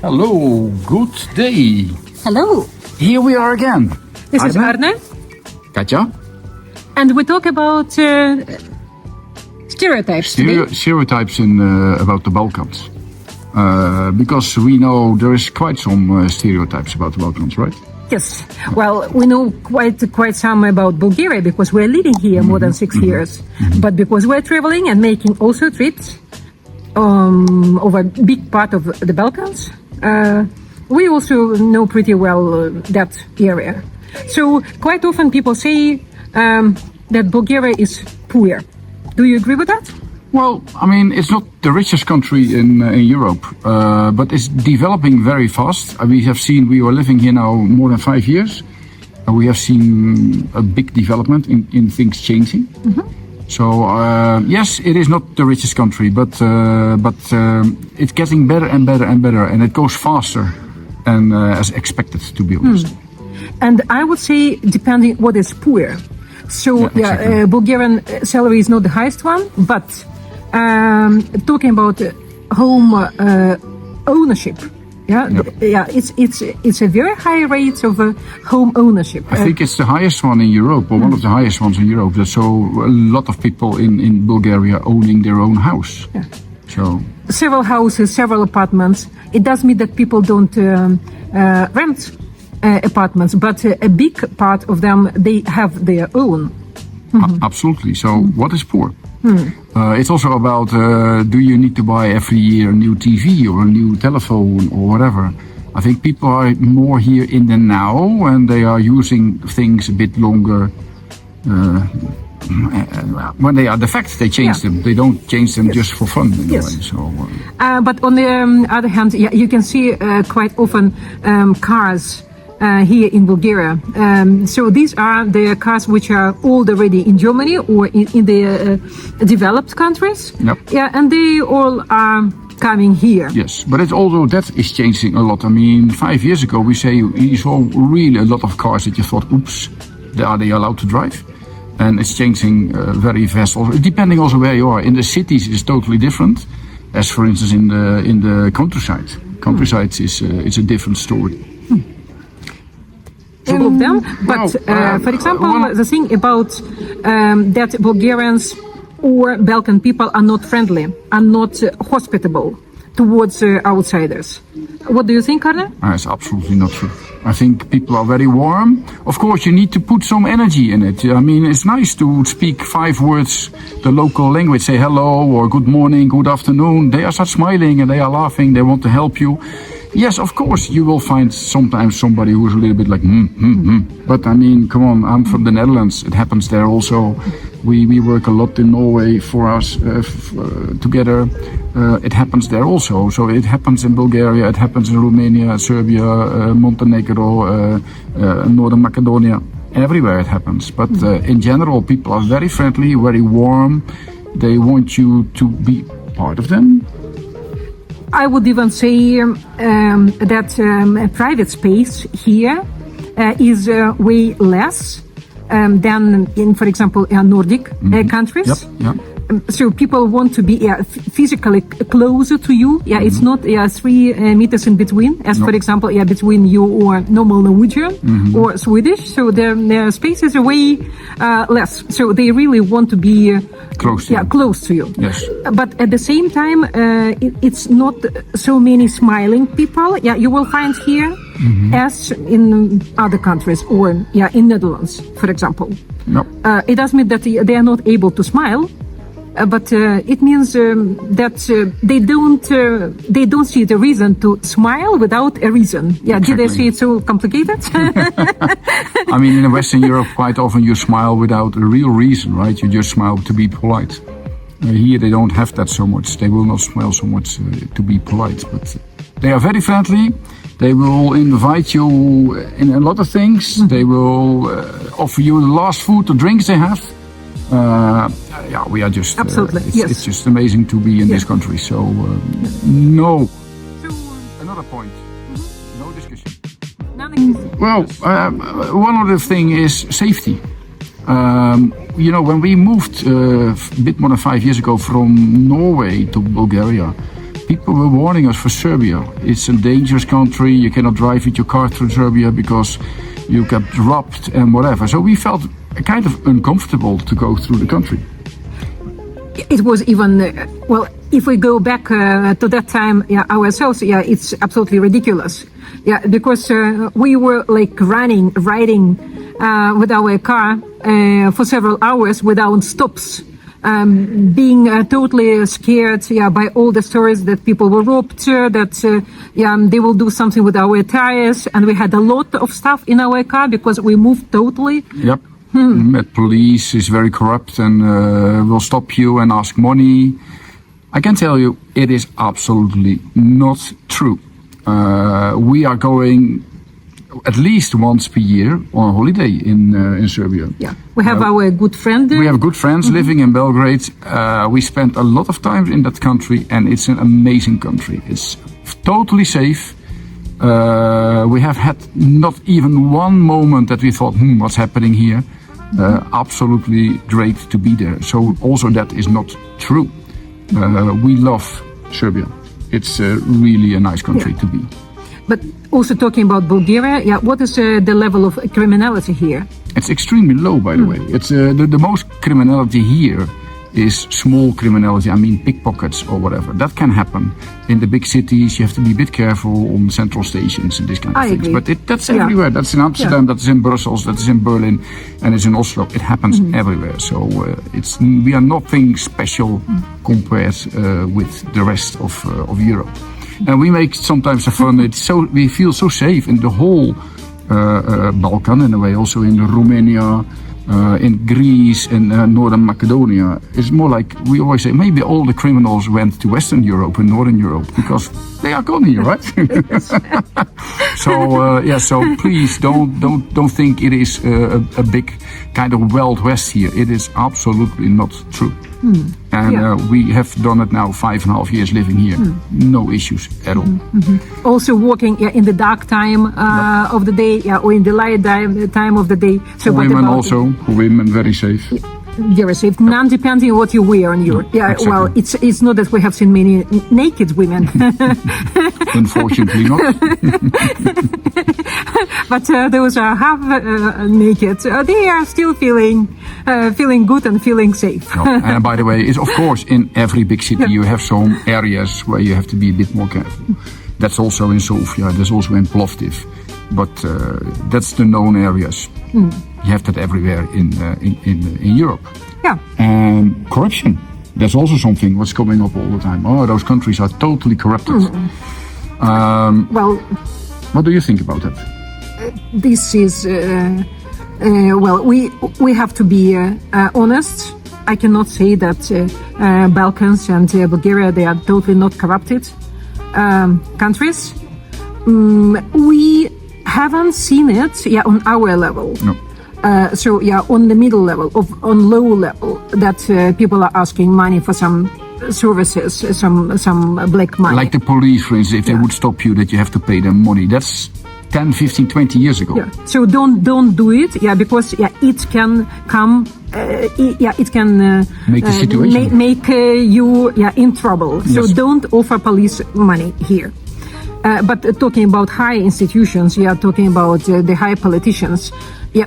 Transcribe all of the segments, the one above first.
Hello, good day. Hello, Here we are again. this is Arne, Katja. and we talk about stereotypes today. Stereotypes about the Balkans. Because we know there is quite some stereotypes about the Balkans, right? Yes, well, we know quite some about Bulgaria because we're living here more than 6 years. But because we're traveling and making also trips over a big part of the Balkans, we also know pretty well that area. So quite often people say that Bulgaria is poor. Do you agree with that? Well, I mean, it's not the richest country in Europe, but it's developing very fast. We are living here now more than 5 years. We have seen a big development in things changing. So, yes, it is not the richest country, but it's getting better and better and better, and it goes faster than as expected, to be honest. And I would say, depending what is poor. So, exactly. Bulgarian salary is not the highest one, but talking about home ownership, it's a very high rate of home ownership. I think it's the highest one in Europe, or one of the highest ones in Europe. So a lot of people in Bulgaria owning their own house. Yeah. So Several houses, several apartments. It does mean that people don't rent apartments, but a big part of them, they have their own. absolutely. So what is poor? It's also about do you need to buy every year a new TV or a new telephone or whatever. I think people are more here in the now and they are using things a bit longer. When they are defects, they change them. They don't change them just for fun in a way. So, But on the other hand, you can see quite often cars here in Bulgaria. So these are the cars which are already in Germany or in the developed countries. Yep. Yeah, and they all are coming here. yes, but it's also that is changing a lot. I mean, 5 years ago, you saw really a lot of cars that you thought, oops, are they allowed to drive? And it's changing very fast. Also, depending also where you are. In the cities, it's totally different. As for instance, in the countryside. Countryside is a different story. All of them, but for example, the thing about that Bulgarians or Balkan people are not friendly, are not hospitable towards outsiders. What do you think, Arne? That's absolutely not true. I think people are very warm. Of course, you need to put some energy in it. I mean, it's nice to speak 5 words, the local language, say hello or good morning, good afternoon. They are start smiling and they are laughing. They want to help you. Yes, of course, you will find sometimes somebody who's a little bit like, But I mean, come on, I'm from the Netherlands. It happens there also. We work a lot in Norway for us together. It happens there also. So it happens in Bulgaria, it happens in Romania, Serbia, Montenegro, Northern Macedonia. Everywhere it happens. But in general, people are very friendly, very warm. They want you to be part of them. I would even say that private space here is way less than in, for example, Nordic countries. Yep. So people want to be physically closer to you. Yeah, it's not 3 meters in between, as for example, between you or normal Norwegian or Swedish. So their space is way less. So they really want to be close to you. Yes. But at the same time, it's not so many smiling people. Yeah, you will find here as in other countries or in Netherlands, for example. No. It does mean that they are not able to smile. But it means that they don't see the reason to smile without a reason. Yeah, exactly. Did I say it so complicated? I mean, in Western Europe, quite often you smile without a real reason, right? You just smile to be polite. Here they don't have that so much. They will not smile so much to be polite, but they are very friendly. They will invite you in a lot of things. They will offer you the last food or drinks they have. We are just absolutely. It's just amazing to be in this country. So no. Another point. No discussion. Well, one other thing is safety. When we moved a bit more than 5 years ago from Norway to Bulgaria, people were warning us for Serbia. It's a dangerous country. You cannot drive with your car through Serbia because you get robbed and whatever. So we felt kind of uncomfortable to go through the country. It was even, well, if we go back to that time ourselves, it's absolutely ridiculous. Because we were like riding with our car for several hours without stops. Being totally scared by all the stories that people were robbed, that they will do something with our tires, and we had a lot of stuff in our car because we moved totally. Yep. The police is very corrupt and will stop you and ask money. I can tell you it is absolutely not true. We are going at least once per year on holiday in Serbia. Yeah, we have our good friend there. We have good friends living in Belgrade. We spent a lot of time in that country, and it's an amazing country. It's totally safe. We have had not even one moment that we thought, what's happening here? Absolutely great to be there. So also that is not true. We love Serbia. It's really a nice country to be. But also talking about Bulgaria, what is the level of criminality here? It's extremely low, by the way. It's the most criminality here is small criminality. I mean, pickpockets or whatever. That can happen in the big cities. You have to be a bit careful on central stations and these kind of things. Agree. But that's everywhere. That's in Amsterdam. That's in Brussels. That's in Berlin, and it's in Oslo. It happens everywhere. So we are nothing special compared with the rest of Europe. And we make sometimes the fun. We feel so safe in the whole Balkan, in a way, also in Romania, in Greece, in Northern Macedonia. It's more like we always say maybe all the criminals went to Western Europe and Northern Europe because they are gone here, right? So please don't think it is a big kind of Wild West here. It is absolutely not true. And we have done it now 5.5 years living here. No issues at all. Also walking in the dark time of the day, or in the light time of the day. So women also, women very safe. Very safe, non-depending on what you wear on your. Exactly. Well, it's not that we have seen many naked women. Unfortunately not. But those are half naked. They are still feeling good and feeling safe. No. And by the way, it's of course in every big city you have some areas where you have to be a bit more careful. That's also in Sofia. That's also in Plovdiv. But that's the known areas. You have that everywhere in Europe. Yeah. And corruption. That's also something what's coming up all the time. Oh, those countries are totally corrupted. Well, what do you think about that? This is well. We have to be honest. I cannot say that Balkans and Bulgaria, they are totally not corrupted countries. We haven't seen it on our level. No. So on the middle level, on low level, that people are asking money for some services, some black money. Like the police, for instance, if they would stop you, that you have to pay them money. That's 10, 15, 20 years ago. Yeah. So don't do it, because it can come. It can make the situation make you in trouble. So yes. Don't offer police money here. But talking about high institutions, talking about the high politicians,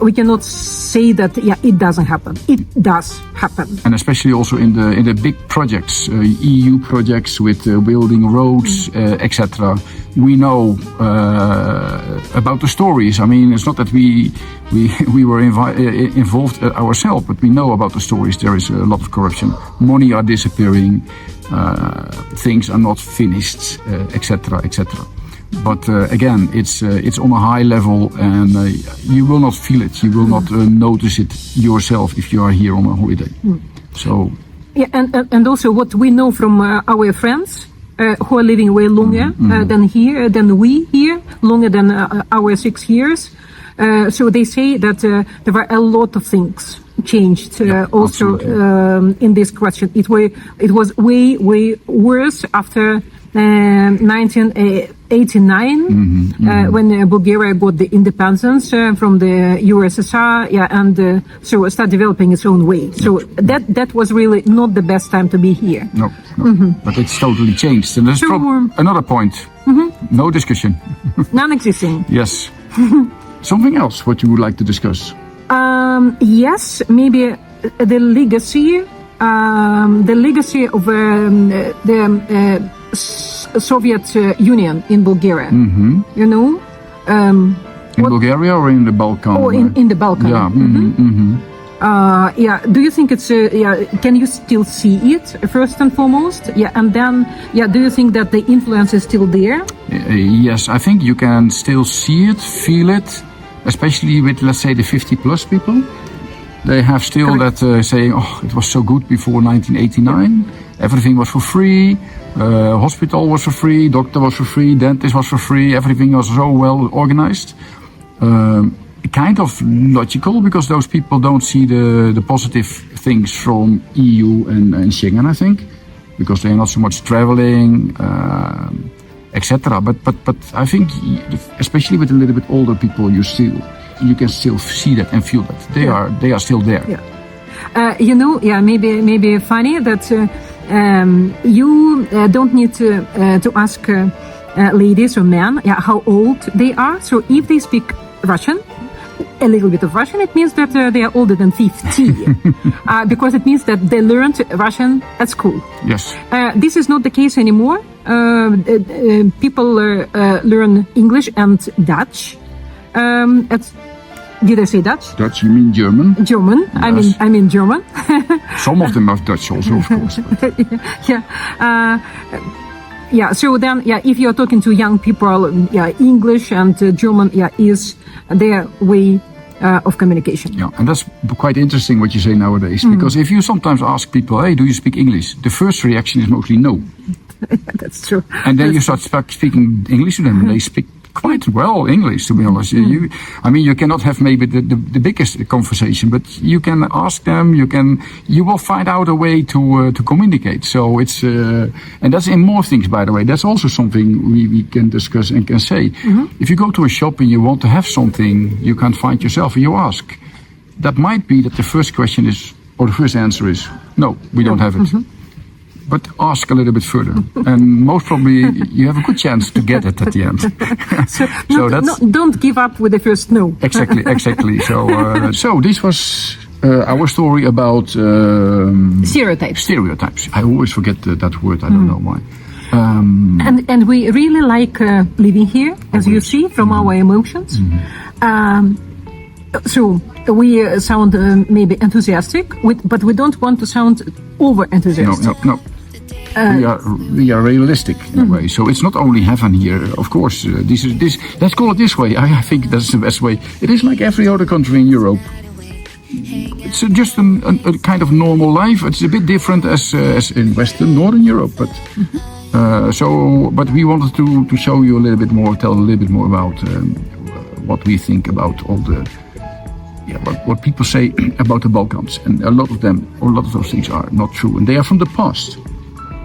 we cannot say that it doesn't happen. It does happen, and especially also in the big projects, EU projects with building roads, etc. We know about the stories. I mean, it's not that we were involved ourselves, but we know about the stories. There is a lot of corruption. Money are disappearing. Things are not finished, etc., etc. But again, it's on a high level, and you will not feel it. You will not notice it yourself if you are here on a holiday. So and also what we know from our friends who are living way longer than we here, longer than our 6 years. So they say that there were a lot of things changed also in this question. It was way worse after 1989, when Bulgaria got the independence from the USSR, and so start developing its own way. So that was really not the best time to be here. No. But it's totally changed. And there's another point. No discussion. Non-existing. Yes. Something else what you would like to discuss? Yes, maybe the legacy of the Soviet Union in Bulgaria. You know, in Bulgaria or in the Balkans? Oh, in the Balkans. Yeah. Do you think it's can you still see it first and foremost? And then do you think that the influence is still there? Yes, I think you can still see it, feel it, especially with, let's say, the 50+ people. They have still that saying, oh, it was so good before 1989. Everything was for free. Hospital was for free. Doctor was for free. Dentist was for free. Everything was so well organized. Kind of logical, because those people don't see the positive things from EU and Schengen, I think, because they're not so much traveling, etc. But I think, especially with a little bit older people, you can still see that and feel that they are still there. Maybe funny that you don't need to ask ladies or men how old they are. So if they speak Russian, a little bit of Russian, it means that they are older than 50, because it means that they learned Russian at school. Yes. This is not the case anymore. People learn English and Dutch. Did I say Dutch? Dutch, you mean German? German. Yes. I mean German. Some of them are Dutch also, of course. So then, if you're talking to young people, English and German, is their way of communication. Yeah, and that's quite interesting what you say nowadays, because if you sometimes ask people, hey, do you speak English? The first reaction is mostly no. That's true. And then you start speaking English to them, and they speak quite well English, to be honest. You cannot have maybe the biggest conversation, but you can ask them. You will find out a way to communicate. So it's and that's in more things, by the way. That's also something we can discuss and can say. If you go to a shop and you want to have something you can't find yourself, and you ask, that might be that the first question is, or the first answer is, no, we don't have it. But ask a little bit further, and most probably you have a good chance to get it at the end. Don't give up with the first no. Exactly. So this was our story about stereotypes. I always forget that word. I don't know why. And we really like living here, as you see from our emotions. So we sound maybe enthusiastic, but we don't want to sound over enthusiastic. No. We are realistic in a way. So it's not only heaven here. Of course, this. Let's call it this way. I think that's the best way. It is like every other country in Europe. It's just a kind of normal life. It's a bit different as in Northern Europe, but. But we wanted to show you a little bit more, tell a little bit more about what we think about all the. What people say about the Balkans, and a lot of those things are not true, and they are from the past.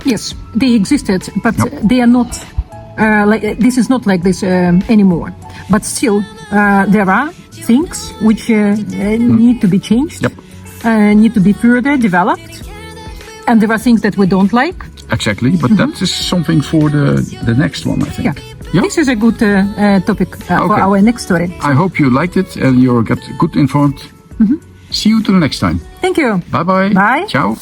Yes, they existed, but they are not this is not like this anymore. But still, there are things which need to be changed, need to be further developed, and there are things that we don't like. Exactly, but that is something for the next one, I think. Yeah. This is a good topic for our next story. I hope you liked it and you got good informed. See you till the next time. Thank you. Bye-bye. Bye. Ciao.